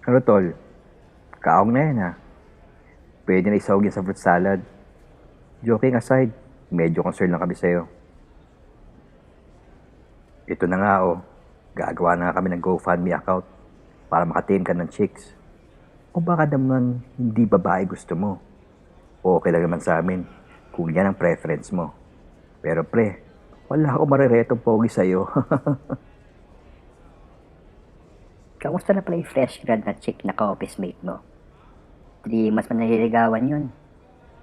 Ano tol, kaong na yan ha. Pwede na isawag yan sa fruit salad. Joking aside, medyo concerned lang kami sa'yo. Ito na nga oh, gagawa na nga kami ng GoFundMe account para makatim ka ng chicks. O baka naman hindi babae gusto mo. O okay lang naman sa amin kung yan ang preference mo. Pero pre, wala ako mariretong pogi sa'yo. Kamusta na pala yung fresh grad na chick na ka-office mate mo? 3 months man naliligawan yun.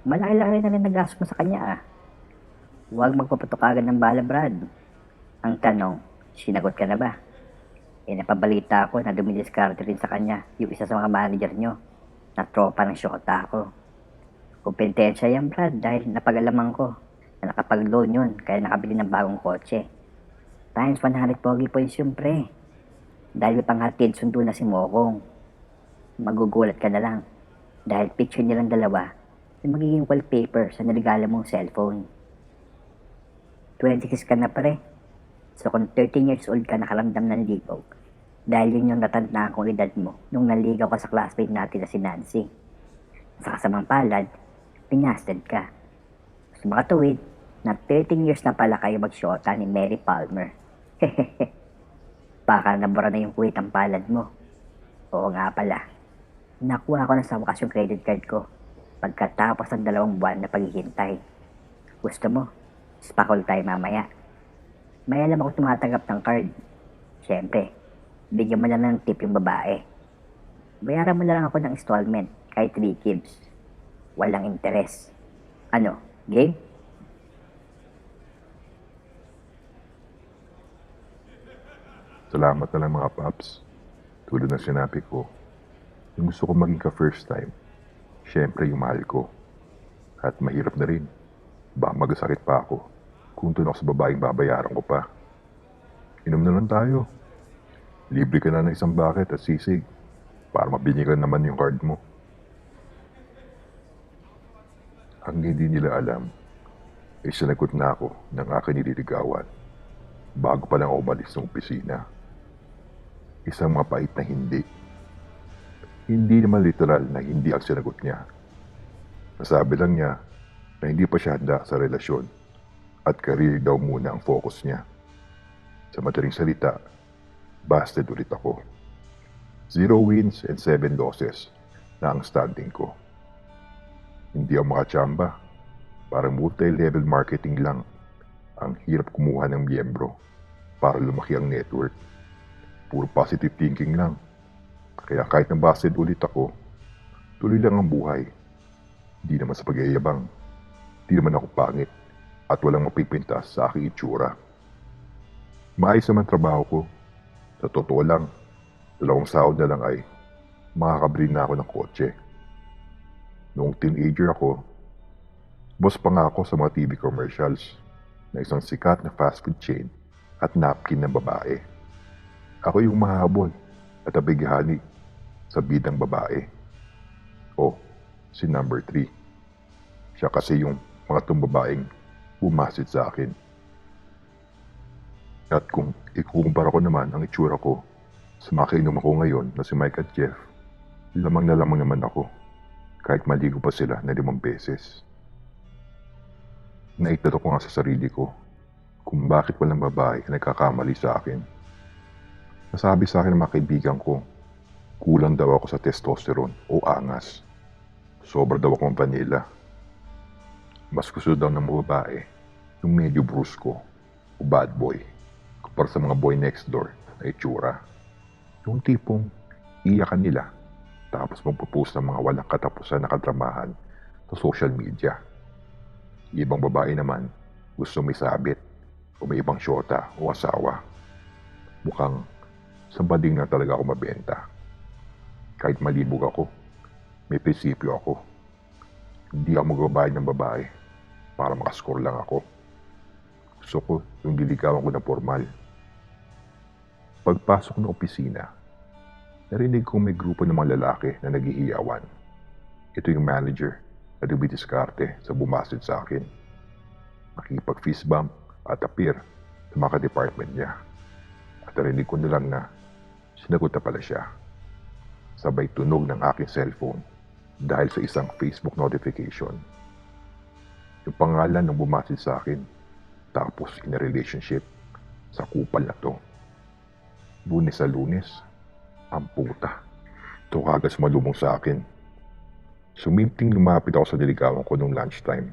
Malaki-laki rin na rin nagastos mo sa kanya ah. Huwag magpapatok agad ng bala, Brad. Ang tanong, sinagot ka na ba? Napabalita ako na dumidiskarte rin sa kanya yung isa sa mga manager nyo na tropa ng syota ako. Kumpetensya yan, Brad, dahil napag-alaman ko na nakapag-loan yun kaya nakabili ng bagong kotse. Times 100 pogi points yun, pre. Dahil may panghatid sundo na si Mokong. Magugulat ka na lang dahil picture nilang dalawa yung magiging wallpaper sa naligala mong cellphone. 26 ka na pare. So kung 13 years old ka nakaramdam ng ligaw, dahil yun yung natandaan kong edad mo nung naligaw ka sa classmate natin na si Nancy. Sa kasamang palad, pinasted ka. Sa mga tuwid, na 13 years na pala kayo magsyota ni Mary Palmer. Baka nabura na yung kuwit ang palad mo. Oo nga pala. Nakuha ko na sa wakas yung credit card ko pagkatapos ng 2 buwan na paghihintay. Gusto mo? Spakol tayo mamaya. May alam ako tumatanggap ng card. Siyempre, bigyan mo na ng tip yung babae. Bayaran mo na lang ako ng installment kahit 3 kids. Walang interes. Ano, game? Salamat na lang mga paps. Tulad ng sinabi ko, yung gusto ko maging ka first time, syempre yung mahal ko. At mahirap na rin. Baka magasakit pa ako kung doon ako sa babaeng babayaran ko pa. Inom na lang tayo. Libre ka na ng isang bucket at sisig para mabinyagan naman yung card mo. Ang hindi nila alam ay sinagot na ako ng aking nililigawan bago pa lang ako umalis ng opisina. Isang mapait na hindi. Hindi naman literal na hindi ang sinagot niya. Nasabi lang niya na hindi pa siya handa sa relasyon at career daw muna ang focus niya. Sa madaling salita, busted ulit ako. 0 wins and 7 losses na ang standing ko. Hindi ako makachamba. Parang multi-level marketing lang. Ang hirap kumuha ng miyembro para lumaki ang network. Puro positive thinking lang. Kaya kahit na busted ulit ako, tuloy lang ang buhay. Hindi naman sa pag-iayabang. Hindi naman ako pangit at walang mapipintas sa aking itsura. Maayos naman trabaho ko. Sa totoo lang, 2 sahod na lang ay makakabili na ako ng kotse. Noong teenager ako, boss pa nga ako sa mga TV commercials na isang sikat na fast food chain at napkin ng babae. Ako yung mahabol at abighani sa bidang babae. O, si number 3. Siya kasi yung mga babaeng bumasid sa akin. At kung ikukumpara ko naman ang itsura ko sa mga kainom ako ngayon na si Mike at Jeff, lamang na lamang naman ako kahit maligo pa sila na 5 beses. Naitato ko nga sa sarili ko kung bakit walang babae na nagkakamali sa akin. Nasabi sa akin ng mga kaibigan ko, kulang daw ako sa testosterone o angas. Sobra daw akong vanilla. Mas gusto daw ng mga babae yung medyo brusko o bad boy kumpara sa mga boy next door na itsura. Yung tipong iyakan nila tapos magpo-post ng mga walang katapusan na kadramahan sa social media. Ibang babae naman gusto may sabit o may ibang syota o asawa. Mukhang sa bading na talaga ako mabenta. Kahit malibog ako, may prinsipyo ako. Hindi ako magbabayad ng babae para makascore lang ako. Gusto ko yung diligawan ko na formal. Pagpasok ng opisina, narinig kong may grupo ng mga lalaki na naghihiyawan. Ito yung manager na dumidiskarte sa bumasid sa akin. Nakikipag-fist bump at appear sa mga department niya. At narinig ko na lang na sinagot na pala siya. sabay tunog ng aking cellphone dahil sa isang Facebook notification. Yung pangalan ng bumati sa akin, tapos in a relationship, sa kupal na to. Lunes sa Lunes, ang puta. Ito kagad sumalubong sa akin. Sumimting lumapit ako sa niligawan ko nung lunchtime.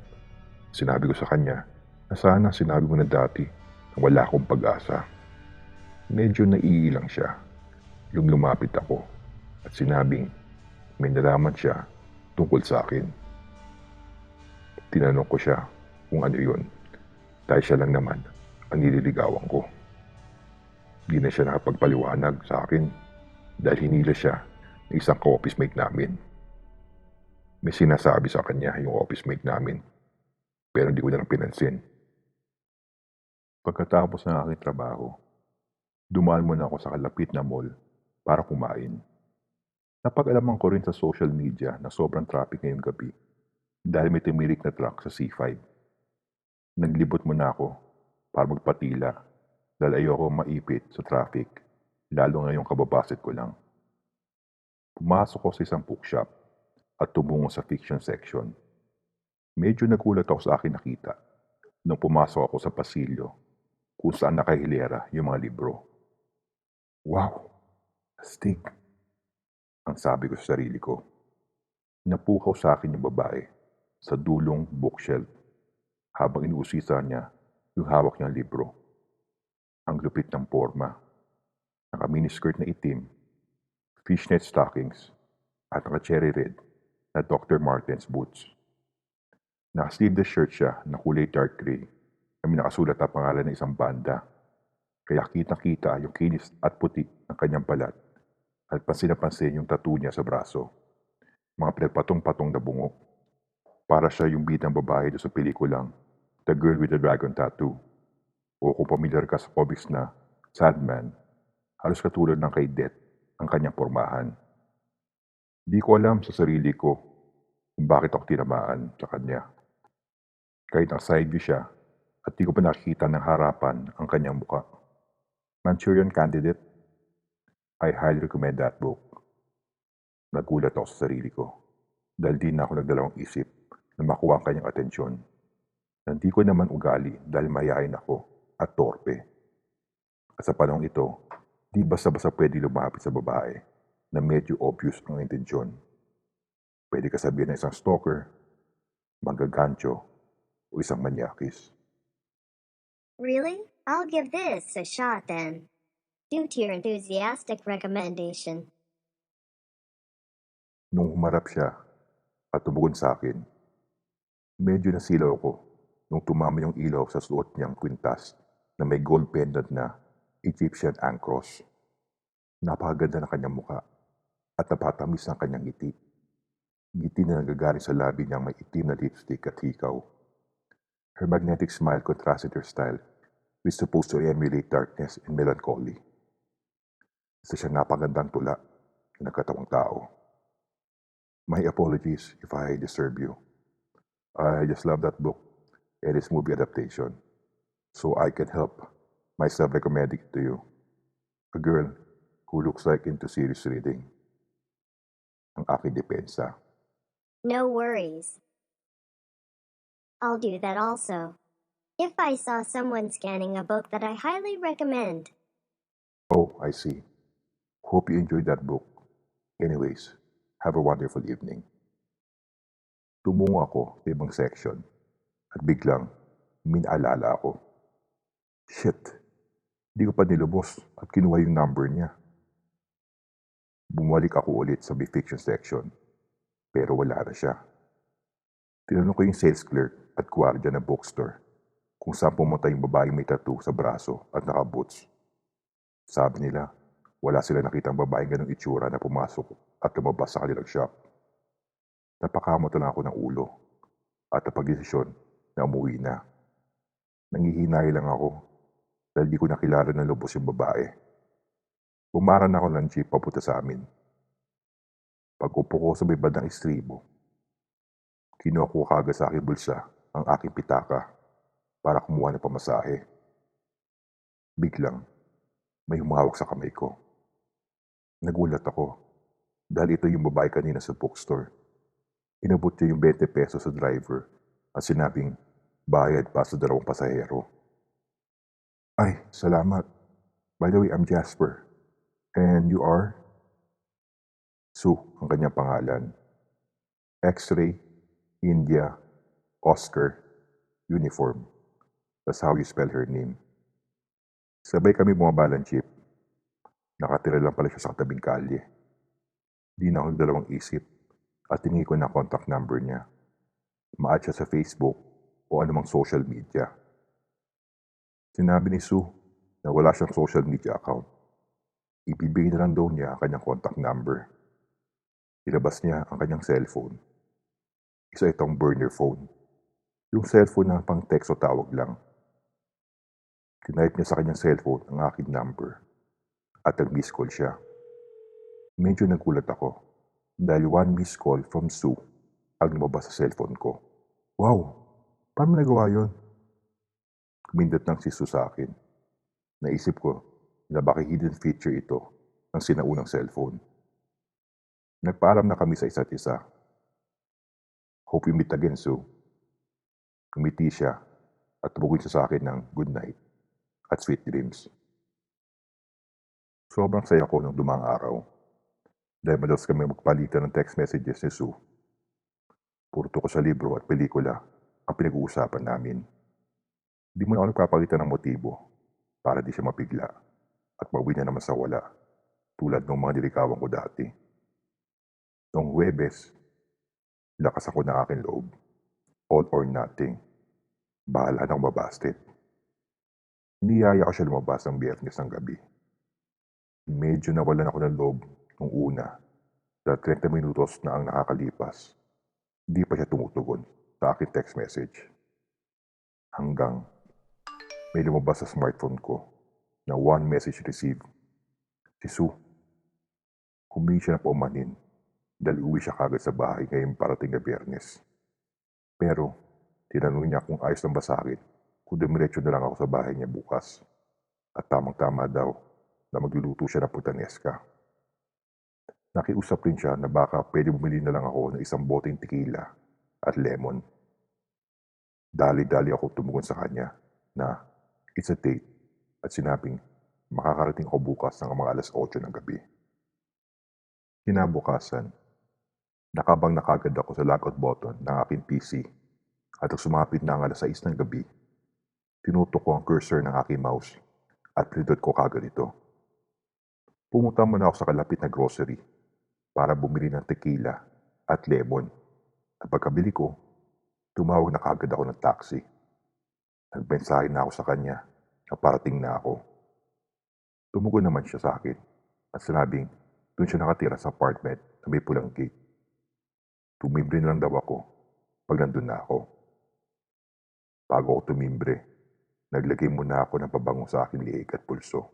Sinabi ko sa kanya na sana sinabi mo na dati na wala akong pag-asa. Medyo naiilang siya. Yung lumapit ako at sinabing may nalaman siya tungkol sa akin. Tinanong ko siya kung ano yun dahil siya lang naman ang nililigawan ko. Di na siya nakapagpaliwanag sa akin dahil hinila siya ng isang ka-office mate namin. May sinasabi sa kanya yung office mate namin pero hindi ko na lang pinansin. Pagkatapos ng aking trabaho, dumaan muna ako sa kalapit na mall para kumain. Napag-alaman ko rin sa social media na sobrang traffic ngayong gabi dahil may tumirik na truck sa C5. Naglibot muna ako para magpatila dahil ayoko maipit sa traffic, lalo ngayong kababasit ko lang. Pumasok ko sa isang bookshop at tumungo sa fiction section. Medyo nagulat ako sa aking nakita nung pumasok ako sa pasilyo kung saan nakahilera yung mga libro. Wow! Astig! Ang sabi ko sa sarili ko. Napukaw sa akin yung babae sa dulong bookshelf habang inuusisa niya yung hawak niyang libro. Ang lupit ng forma, naka-miniskirt na itim, fishnet stockings, at naka-cherry red na Dr. Martens boots. Naka-sleeveless shirt siya na kulay dark gray na may nakasulat ang pangalan ng isang banda. Kaya kitang-kita yung kinis at puti ng kanyang balat at pansin-napansin yung tattoo niya sa braso. Mga pinagpatong-patong na bungo. Para siya yung bidang babae doon sa pelikulang The Girl with the Dragon Tattoo. O kung pamilyar ka sa comics na Sandman, halos katulad ng kay Death ang kanyang pormahan. Di ko alam sa sarili ko kung bakit ako tinamaan sa kanya. Kahit ang side view siya at di ko pa nakikita ng harapan ang kanyang muka. Manchurian Candidate, I highly recommend that book. Nagulat ako sa sarili ko dahil di na ako nagdalawang isip na makuha ang kanyang atensyon. Hindi ko naman ugali dahil mayayain ako at torpe. At sa panahon ito, di basta-basta pwede lumapit sa babae na medyo obvious ang intensyon. Pwede ka sabihin ng isang stalker, manggagancho, o isang manyakis. Really? I'll give this a shot then, due to your enthusiastic recommendation. Nung humarap siya at tumugon sa akin, medyo nasilaw ako nung tumama yung ilaw sa suot niyang kwintas na may gold pendant na Egyptian ankros. Napakaganda ng kanyang muka at napatamis ng kanyang ngiti. Ngiti na nagagaling sa labi niyang may itim na lipstick at hikaw. Her magnetic smile contrasted her style, which supposed to emulate darkness and melancholy. Isa siyang napagandang tula na nagkatawang tao. My apologies if I disturb you. I just love that book and its movie adaptation, so I can help myself recommending it to you. A girl who looks like into serious reading. Ang aking depensa. No worries. I'll do that also. If I saw someone scanning a book that I highly recommend. Oh, I see. Hope you enjoyed that book. Anyways, have a wonderful evening. Tumungo ako sa ibang section at biglang minaalala ako. Shit, di ko pa nilubos at kinuha yung number niya. Bumalik ako ulit sa fiction section pero wala na siya. Tinanong ko yung sales clerk at gwardiya ng bookstore kung saan pumunta yung babaeng may tattoo sa braso at naka-boots. Sabi nila, wala sila nakitang babaeng ganong itsura na pumasok at lumabas sa kanilang shop. Napakamot lang ako ng ulo at napag-desisyon na umuwi na. Nangihinay lang ako dahil di ko nakilala ng lubos yung babae. Bumaran ako ng jeep papunta sa amin. Pag upo ko sa may bandang istribo, kinuha ko kagad sa aking bulsa ang aking pitaka para kumuha ng pamasahe. Biglang, may humawak sa kamay ko. Nagulat ako Dahil ito yung babae kanina sa bookstore. Inabot niya yung 20 pesos sa driver at sinabing bayad pa sa 2 pasahero. Ay, salamat. By the way, I'm Jasper. And you are? Sue, ang kanyang pangalan. X-ray, India, Oscar, uniform. That's how you spell her name. Sabay kami bumaba ng jeep. Nakatira lang pala siya sa katabing kalye. Di na ako dalawang isip at tingin ko na contact number niya. Ma-add siya sa Facebook o anumang social media. Sinabi ni Sue na wala siyang social media account. Ibibigay na lang daw niya ang kanyang contact number. Ilabas niya ang kanyang cellphone. Isa itong burner phone. Yung cellphone na pang text o tawag lang. Tinype niya sa kanyang cellphone ang aking number at nag-miss call siya. Medyo nagulat ako dahil 1 missed call from Sue ang lumabas sa cellphone ko. Wow! Paano nagawa yun? Kumindot ng si Sue sa akin. Naisip ko na baka hidden feature ito ng sinaunang cellphone. Nagpaalam na kami sa isa't isa. Hope we meet again, Sue. Kumiti siya at tumugon siya sa akin ng good night at sweet dreams. Sobrang saya ko ng dumang araw dahil madalas kami magpalitan ng text messages ni Sue. Puro ko sa libro at pelikula ang pinag-uusapan namin. Di mo na ako nagpapalitan ng motibo para di siya mapigla at mauwi na naman sa wala tulad ng mga nilikawan ko dati. Noong Huwebes, lakas ako ng aking loob. All or nothing. Bahala nang mabasted. Niyaya ko siya lumabas ng Biyernes ng gabi. Medyo nawalan ako ng loob nung una dahil 30 minutos na ang nakakalipas. Di pa siya tumutugon sa aking text message. Hanggang may lumabas sa smartphone ko na 1 message received. Si Sue. Humingi siya na paumanin dahil uwi siya kagad sa bahay ngayong parating na Biyernes. Pero tinanong niya kung ayos lang ba sa akin kung dumiretso na lang ako sa bahay niya bukas. At tamang-tama daw na magluluto siya ng putaneska. Nakiusap rin siya na baka pwede bumili na lang ako ng isang boteng tequila at lemon. Dali-dali ako tumugon sa kanya na it's a date at sinabing makakarating ako bukas ng mga alas 8 ng gabi. Kinabukasan, nakabang na kagad ako sa logout button ng aking PC at nang sumapit na ang alas 6 ng gabi, tinutok ko ang cursor ng aking mouse at pinindot ko kagad ito. Pumunta muna ako sa kalapit na grocery para bumili ng tequila at lemon. At pagkabili ko, tumawag na kagad ako ng taxi. Nagmensahe na ako sa kanya na parating na ako. Tumugon naman siya sa akin at sinabing doon siya nakatira sa apartment na may pulang gate. Tumimbre na lang daw ako pag nandun na ako. Bago ako tumimbre, naglagay muna ako ng pabango sa aking liig at pulso.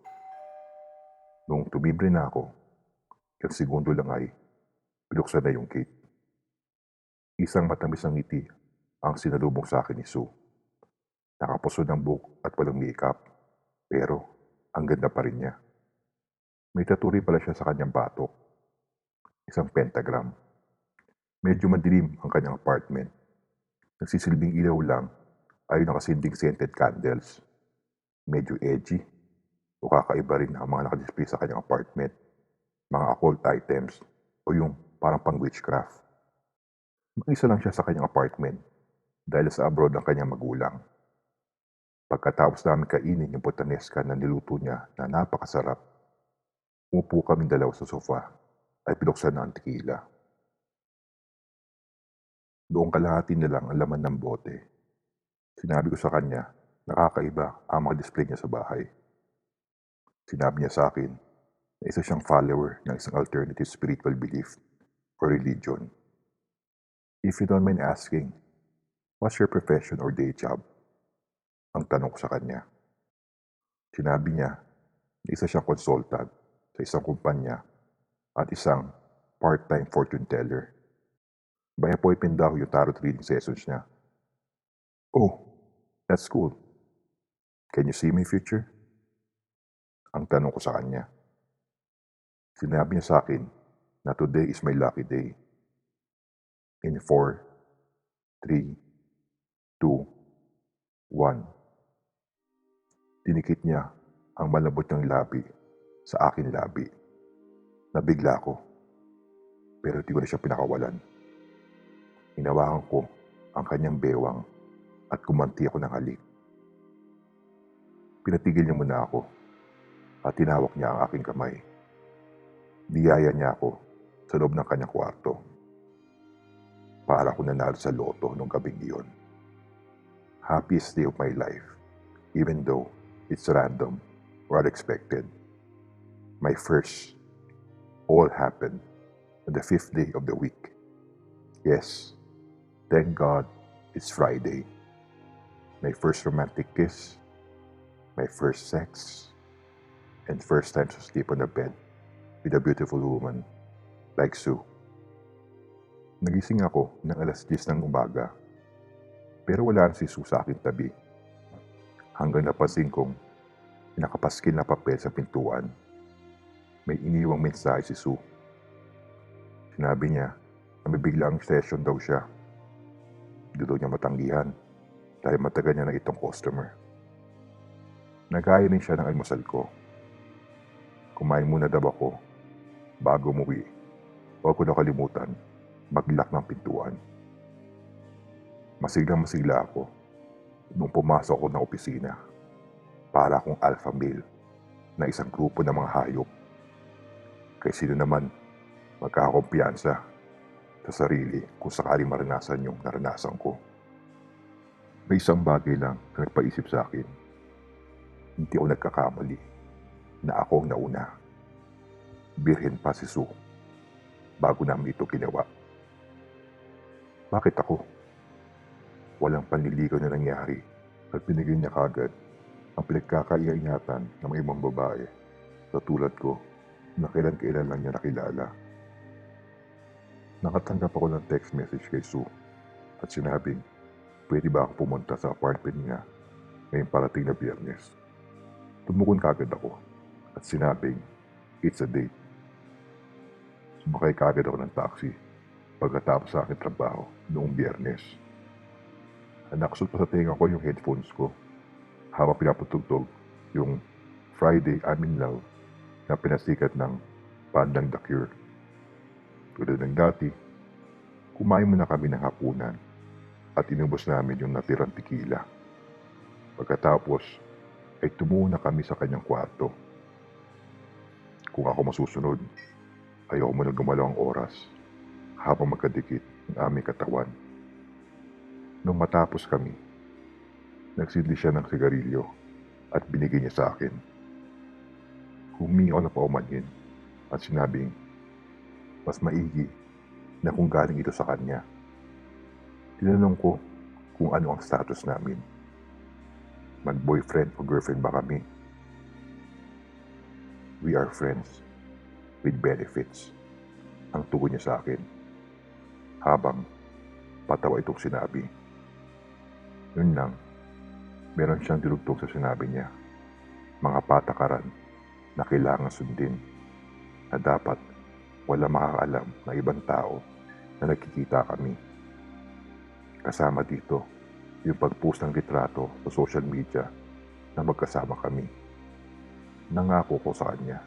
Noong tumimbre na ako, yung segundo lang ay binuksan na yung gate. Isang matamis na ngiti ang sinalubong sa akin ni Sue. Nakapusod ng buhok at walang makeup, pero ang ganda pa rin niya. May tattoo rin pala siya sa kanyang batok. Isang pentagram. Medyo madilim ang kanyang apartment. Nagsisilbing ilaw lang ay nakasinding scented candles. Medyo edgy o kakaiba rin ang mga nakadisplay sa kanyang apartment. Mga occult items o yung parang pang witchcraft. Mag-isa lang siya sa kanyang apartment dahil sa abroad ang kanyang magulang. Pagkatapos namin kainin yung putaneska na niluto niya na napakasarap, umupo kaming dalawa sa sofa ay pinuksan na ang tequila. Noong kalahati na lang ang laman ng bote, sinabi ko sa kanya nakakaiba ang mga display niya sa bahay. Sinabi niya sa akin na isa siyang follower ng isang alternative spiritual belief or religion. If you don't mind asking, what's your profession or day job? Ang tanong ko sa kanya. Sinabi niya na isa siyang consultant sa isang kumpanya at isang part-time fortune teller. By appointment daw yung tarot reading sessions niya. Oh, that's cool. Can you see my future? Ang tanong ko sa kanya. Sinabi niya sa akin na today is my lucky day. In 4, 3, 2, 1. Dinikit niya ang malambot niyang labi sa akin labi. Nabigla ko, pero di ko na siya pinakawalan. Hinawakan ko ang kanyang bewang at kumanti ako ng halik. Pinatigil niya muna ako at tinawak niya ang aking kamay. Niyaya niya ako sa loob ng kanyang kwarto. Para ako nanalo sa loto nung gabing iyon. Happiest day of my life, even though it's random or unexpected. My first all happened on the 5th day of the week. Yes, thank God it's Friday. My first romantic kiss, my first sex, and first time to sleep on the bed with a beautiful woman like Sue. Nagising ako ng alas 10 ng umaga, pero wala na si Sue sa aking tabi. Hanggang napansin kong nakapaskil na papel sa pintuan. May iniwang mensahe si Sue. Sinabi niya na may biglang session daw siya. Hindi daw niya matanggihan dahil matagal niya na itong customer. Nagaya rin siya ng almusal ko. Kumain muna daw ako bago umuwi. Huwag ko nakalimutan mag-lock ng pintuan. Masigla ako nung pumasok ako ng opisina. Para akong alpha male na isang grupo ng mga hayop. Kay sino naman magkakakumpiyansa sa sarili kung sakaling maranasan yung naranasan ko. May isang bagay lang na nagpaisip sa akin. Hindi ako nagkakamali na ako ang nauna. Birhen pa si Sue bago namin ito ginawa. Bakit ako? Walang panliligaw na nangyari at binigay niya kagad ang pinagkakaingatan ng mga ibang babae sa tulad ko na kailan-kailan lang niya nakilala. Nakatanggap ako ng text message kay Sue at sinabing pwede ba ako pumunta sa apartment niya ngayong parating na Biyernes. Tumukon kagad ako at sinabing it's a date. Sumakay kagad ako ng taxi pagkatapos sa aking trabaho noong Biyernes. Nakasot pa sa tenga ko yung headphones ko habang pinapatugtog yung Friday I'm in Love na pinasikat ng bandang The Cure. Tulad ng dati, kumain muna kami ng hapunan at inubos namin yung natirang tequila. Pagkatapos ay tumungo na kami sa kanyang kwarto. Kung ako masusunod, ayaw mo na gumalaw ang oras habang magkadikit ang aming katawan. Nung matapos kami, nagsidli siya ng sigarilyo at binigay niya sa akin. Humingi ako na paumanhin at sinabing mas maigi na kung galing ito sa kanya. Tinanong ko kung ano ang status namin. Mag-boyfriend o girlfriend ba kami? We are friends with benefits. Ang tugon niya sa akin habang patawa itong sinabi. Yun lang, meron siyang dirugtong sa sinabi niya. Mga patakaran na kailangan sundin na dapat wala makakaalam ng ibang tao na nagkikita kami. Kasama dito yung pag-post ng litrato sa social media na magkasama kami. Nangako ko sa kanya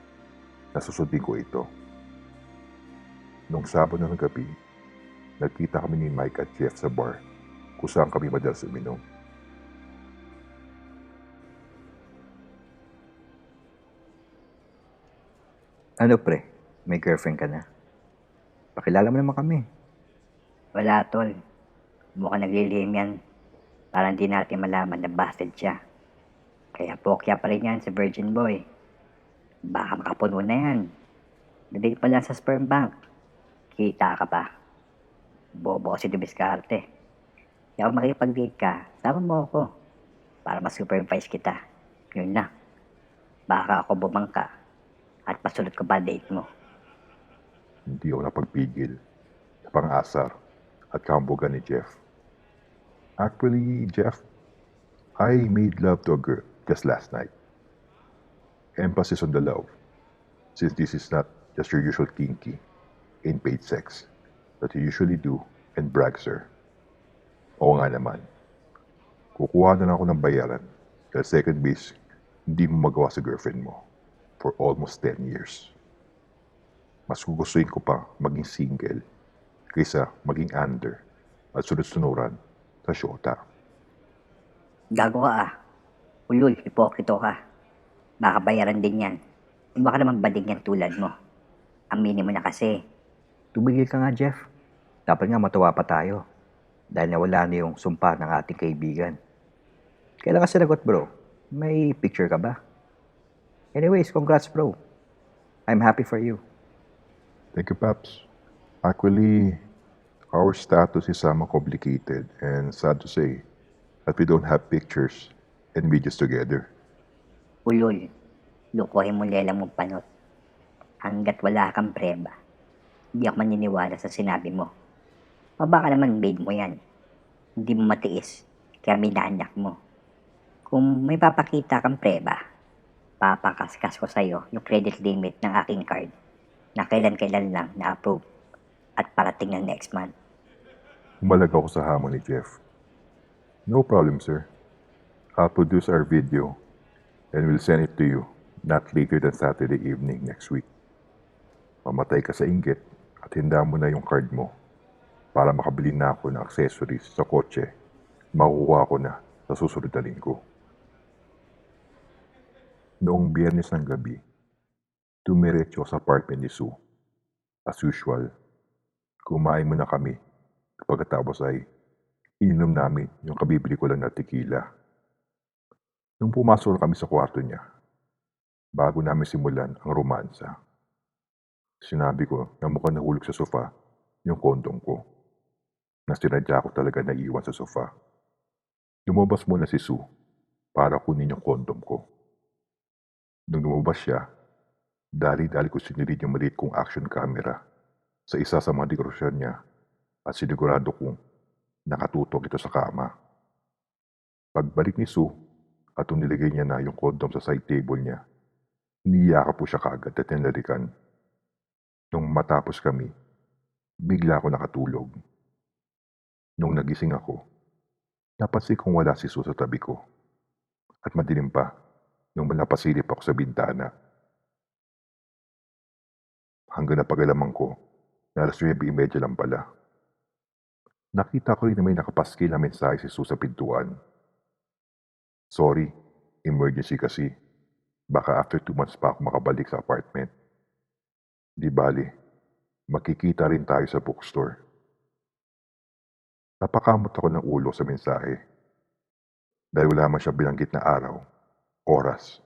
na susundin ko ito. Noong Sabado ng gabi, nagkita kami ni Mike at Jeff sa bar kung saan kami madalas uminom. Ano pre, may girlfriend ka na? Pakilala mo naman kami. Wala tol. Mukhang naglilihim yan. Para hindi natin malaman na busted siya. Kaya pokya pa rin yan si Virgin Boy. Baka makapuno na yan. Nabig pa lang sa sperm bank. Kita ka pa. Bobo si Dubiskarte. Kaya kung makipag-date ka, sama mo ako. Para ma-supervise kita. Yun na. Baka ako bumangka at pasulot ko pa date mo. Hindi ako napagpigil sa pang-asar at kambugan ni Jeff. Actually, Jeff, I made love to a girl just last night. Emphasis on the love, since this is not just your usual kinky. in paid sex that you usually do and brag, sir. Oo nga naman. Kukuha na lang ako ng bayaran dahil second base, hindi mo magawa sa girlfriend mo for almost 10 years. Mas gugustuhin ko pa maging single kaysa maging under at sunod-sunuran sa syota. Gago ka ah. Ulul, hipokrito ka. Baka bayaran din yan. Baka naman bading yan tulad mo. Aminin mo na kasi. Tumigil ka nga, Jeff. Dapat nga matuwa pa tayo. Dahil nawala na yung sumpa ng ating kaibigan. Kailan ka sinagot, bro? May picture ka ba? Anyways, congrats, bro. I'm happy for you. Thank you, Paps. Actually, our status is somewhat complicated and sad to say that we don't have pictures and videos together. Ulul, lukuhin mo lela mong panot. Hanggat wala kang preba, hindi ako maniniwala sa sinabi mo. O baka naman made mo yan. Hindi mo matiis, kaya minaanak mo. Kung may papakita kang preba, papakaskas ko sa'yo yung credit limit ng aking card na kailan-kailan lang na-approve at parating ng next month. Umalag ako sa hamon ni Jeff. No problem, sir. I'll produce our video and we'll send it to you not later than Saturday evening next week. Mamatay ka sa inggit at handa mo na yung card mo para makabili na ako ng accessories sa kotse. Makukuha ko na sa susunod na linggo. Noong Biyernes ng gabi, dumiretso sa apartment ni Sue. As usual, kumain muna kami. Pagkatapos ay ininom namin yung kabibili ko lang na tequila. Nung pumasok kami sa kwarto niya, bago namin simulan ang romansa, sinabi ko na mukhang nahulog sa sofa yung kondom ko, na sinadya ko talaga naiiwan sa sofa. Lumabas muna si Sue para kunin yung kondom ko. Nung lumabas siya, dali-dali ko sinilid yung maliit kong action camera sa isa sa mga dekorasyon niya at sinigurado kong nakatutok ito sa kama. Pagbalik ni Sue at nung nilagay niya na yung kondom sa side table niya, niyaka po siya kaagad at tinlalikan. Nung matapos kami, bigla ako nakatulog. Nung nagising ako, napansin kong wala si Sue sa tabi ko. At madilim pa nung napasilip ako sa bintana. Hanggang napagalaman ko na alas 9:30 lang pala. Nakita ko rin na may nakapaskil na mensahe si Sue sa pintuan. Sorry, emergency kasi. Baka after 2 months pa ako makabalik sa apartment. Di bali, makikita rin tayo sa bookstore. Napakamot ako ng ulo sa mensahe. Dahil wala man siya binanggit na araw, oras,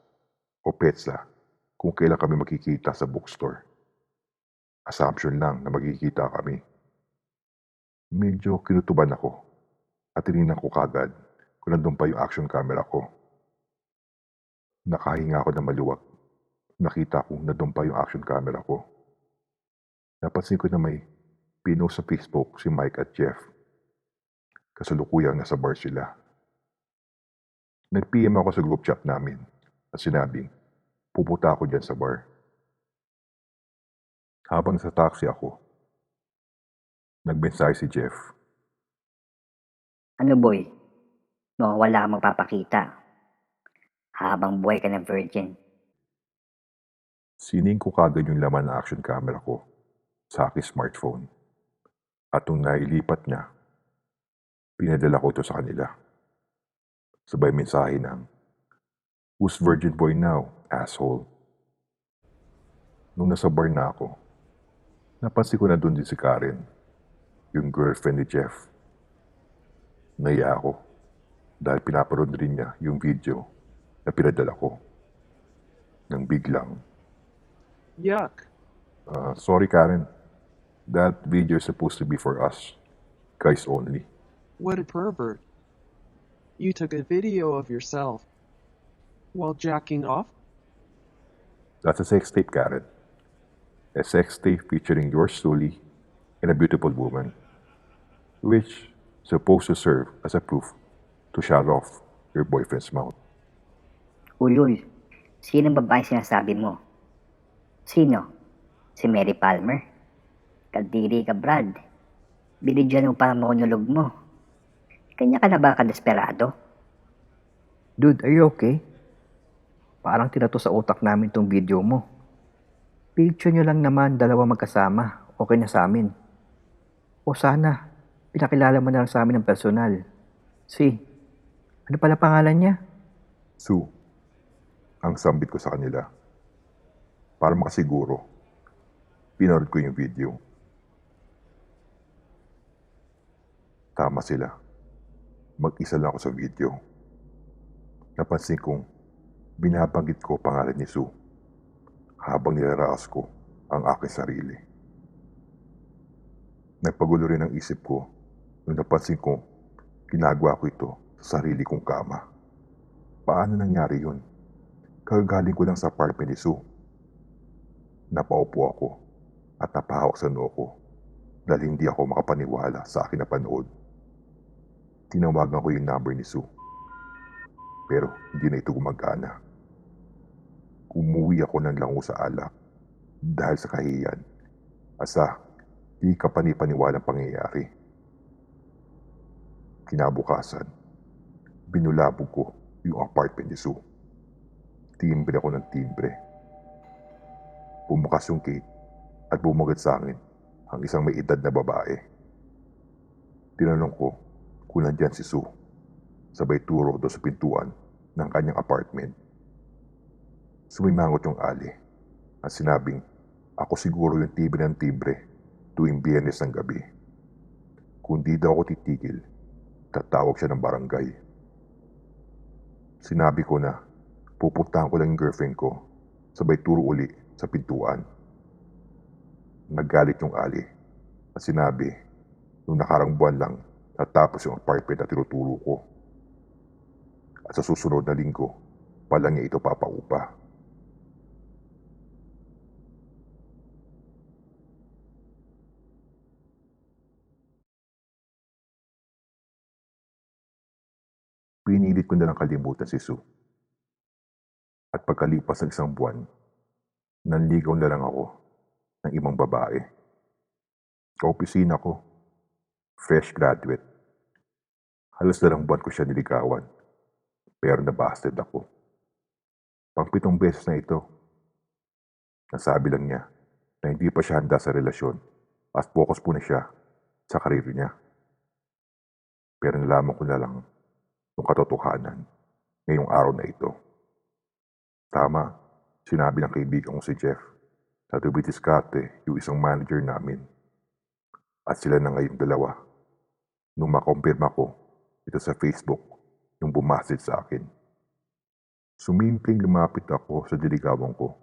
o petsa kung kailan kami makikita sa bookstore. Assumption lang na magkikita kami. Medyo kinutuban ako at tinignan ko kagad kung nandun pa yung action camera ko. Nakahinga ako ng maluwag. Nakita kong nandun pa yung action camera ko. Napansin ko na may pinost sa Facebook si Mike at Jeff. Kasalukuyang nasa bar sila. Nag-PM ako sa group chat namin at sinabing pupunta ako dyan sa bar. Habang sa taxi ako, nagmensahe si Jeff. Ano boy? Mukhang wala kang magpapakita. Habang buhay ka ng virgin. Sining ko kagad yung laman ng action camera ko sa aking smartphone. At nung nailipat niya, pinadala ko ito sa kanila. Sabay mensahe ng, "Who's virgin boy now, asshole?" Nung nasa bar na ako, napansin ko na doon din si Karen, yung girlfriend ni Jeff. Naiya ako dahil pinaparoon rin niya yung video na pinadala ko. Nang biglang, Yuck. Sorry Karen, that video is supposed to be for us, guys only. What a pervert. You took a video of yourself while jacking off? That's a sex tape, Karen. A sex tape featuring yours truly and a beautiful woman, which is supposed to serve as a proof to shut off your boyfriend's mouth. Ulul, sino ang babae sinasabi mo? Sino? Si Mary Palmer? Kadiri ka, Brad. Binidyan mo pa ang monolog mo. Kanya ka na ba kadesperado? Dude, are you okay? Parang tinato sa utak namin tong video mo. Picture nyo lang naman dalawa magkasama. Okay na sa amin. O sana, pinakilala mo na lang sa amin ng personal. Ano pala pangalan niya? Sue, ang sambit ko sa kanila. Para makasiguro, pinanood ko yung video. Tama sila. Mag-isa lang ako sa video. Napansin kong binabanggit ko pangalan ni Sue habang nilaraos ko ang aking sarili. Nagpagulo rin ang isip ko nung napansin ko ginagawa ko ito sa sarili kong kama. Paano nangyari yun? Kagagaling ko lang sa apartment ni Sue. Napaupo ako at napahawak sa noo ko dahil hindi ako makapaniwala sa aking napanood. Tinawagan ko yung number ni Sue. Pero hindi na ito gumagana. Umuwi ako ng lango sa alak dahil sa kahiyan at sa di kapanipaniwalang pangyayari. Kinabukasan, binulabog ko yung apartment ni Sue. Timbre ako ng timbre. Bumukas yung gate at bumagad sa akin ang isang may edad na babae. Tinanong ko kung nandyan si Sue. Sabay turo doon sa pintuan ng kanyang apartment. Sumimangot yung ali at sinabing ako siguro yung timbre ng timbre tuwing Biyernes ng gabi. Kung di daw ako titigil, tatawag siya ng barangay. Sinabi ko na pupuntahan ko lang yung girlfriend ko, sabay turo uli sa pintuan. Naggalit yung ali at sinabi nung nakarang buwan lang natapos yung apartment na tinuturo ko. At sa susunod na linggo, pala niya ito papaupa. Pinilit ko na lang kalimutan si Sue. At pagkalipas ng isang buwan, nanligaw na lang ako ng ibang babae. Kaopisina ko, fresh graduate. Halos 2 buwan ko siya niligawan, pero nabasted ako. Pang-7 beses na ito. Nasabi lang niya na hindi pa siya handa sa relasyon at focus po na siya sa karir niya. Pero nalaman ko na lang yung katotohanan ngayong araw na ito. Tama, sinabi ng kaibigan ko si Jeff na dumidiskarte yung isang manager namin. At sila na ngayong dalawa. Nung makumpirma ko ito sa Facebook, yung bumasid sa akin. Sumimpleng lumapit ako sa diligawan ko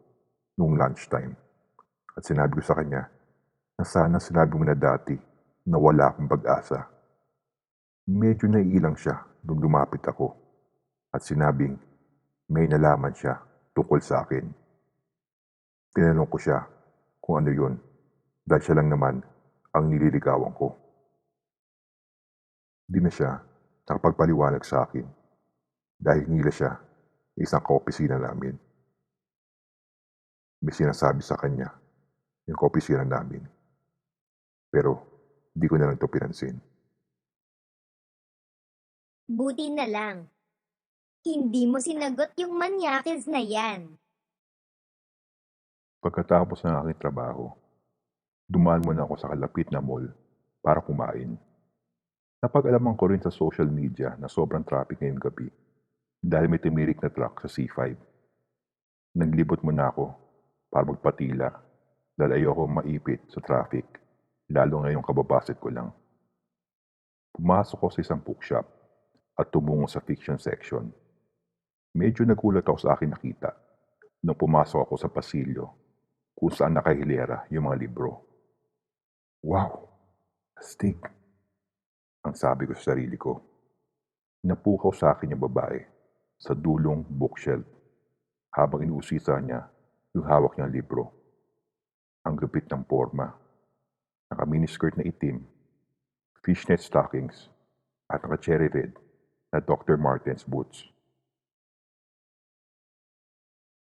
noong lunchtime. At sinabi ko sa kanya na sana sinabi mo na dati na wala akong pag-asa. Medyo naiilang siya nung lumapit ako at sinabing may nalaman siya tungkol sa akin. Tinanong ko siya kung ano yun dahil siya lang naman ang nililigawan ko. Di na siya nakapagpaliwanag sa akin dahil nila siya isang kaopisina namin. May sinasabi sa kanya yung kaopisina namin. Pero di ko na lang ito pinansin. Buti na lang. Hindi mo sinagot yung manyakis na yan. Pagkatapos ng aking trabaho, dumaan muna ako sa kalapit na mall para kumain. Napag-alaman ko rin sa social media na sobrang traffic ngayong gabi dahil may tumirik na truck sa C5. Naglibot muna ako para magpatila dahil ayoko maipit sa traffic, lalo ngayong kababasit ko lang. Pumasok ko sa isang bookshop at tumungo sa fiction section. Medyo nagulat ako sa aking nakita nung pumasok ako sa pasilyo kung saan nakahilera yung mga libro. Wow! Astig! Ang sabi ko sa sarili ko. Napukaw sa akin yung babae sa dulong bookshelf habang inuusisa niya yung hawak niyang libro. Ang gupit ng forma, naka-miniskirt na itim, fishnet stockings, at naka-cherry red na Dr. Martens boots.